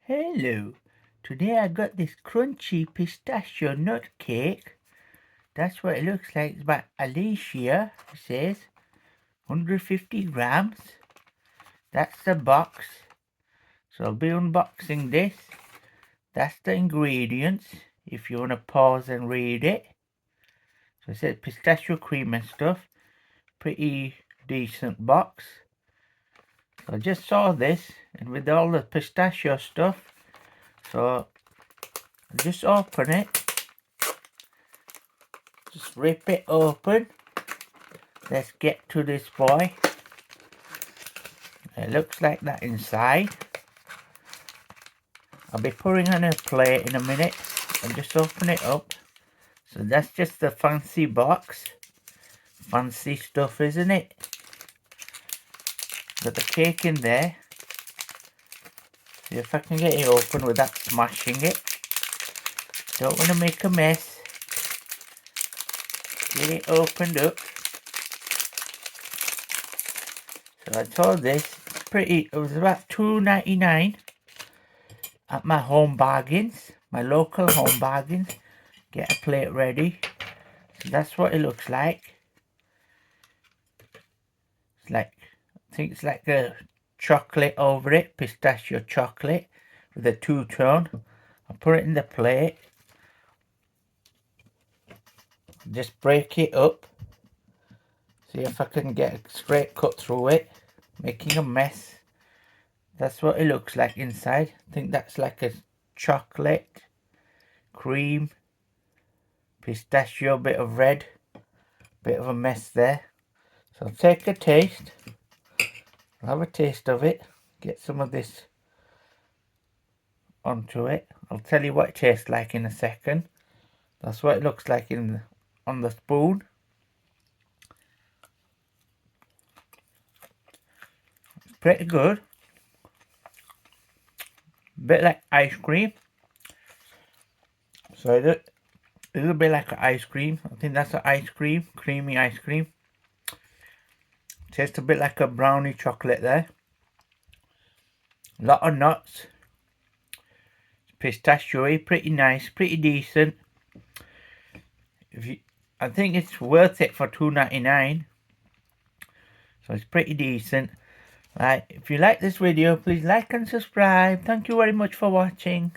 Hello, today I got this crunchy pistachio nut cake. That's what it looks like. It's by Alicia, it says. 150 grams. That's the box. So I'll be unboxing this. That's the ingredients, if you want to pause and read it. So it says pistachio cream and stuff. Pretty decent box. So I just saw this, and with all the pistachio stuff, so I'll just open it. Just rip it open. Let's get to this boy. It looks like that inside. I'll be putting on a plate in a minute. I'll just open it up. So that's just the fancy box. Fancy stuff, isn't it? Got the cake in there. See if I can get it open without smashing it. Don't want to make a mess. Get it opened up. So I told this it was about $2.99 at my home bargains, my local home bargains. Get a plate ready. So that's what it looks like. It's like, I think it's like a chocolate over it, pistachio chocolate with a two-tone. I'll put it in the plate. Just break it up. See if I can get a straight cut through it. Making a mess. That's what it looks like inside. I think that's like a chocolate, cream, pistachio, bit of red. Bit of a mess there. So I'll take a taste. I'll have a taste of it. Get some of this onto it. I'll tell you what it tastes like in a second. That's what it looks like on the spoon. It's pretty good. Bit like ice cream. So a little bit like ice cream. I think that's an ice cream, creamy ice cream. Tastes a bit like a brownie chocolate there. A lot of nuts. Pistachio, pretty nice, pretty decent. I think it's worth it for $2.99. So it's pretty decent. Right, if you like this video, please like and subscribe. Thank you very much for watching.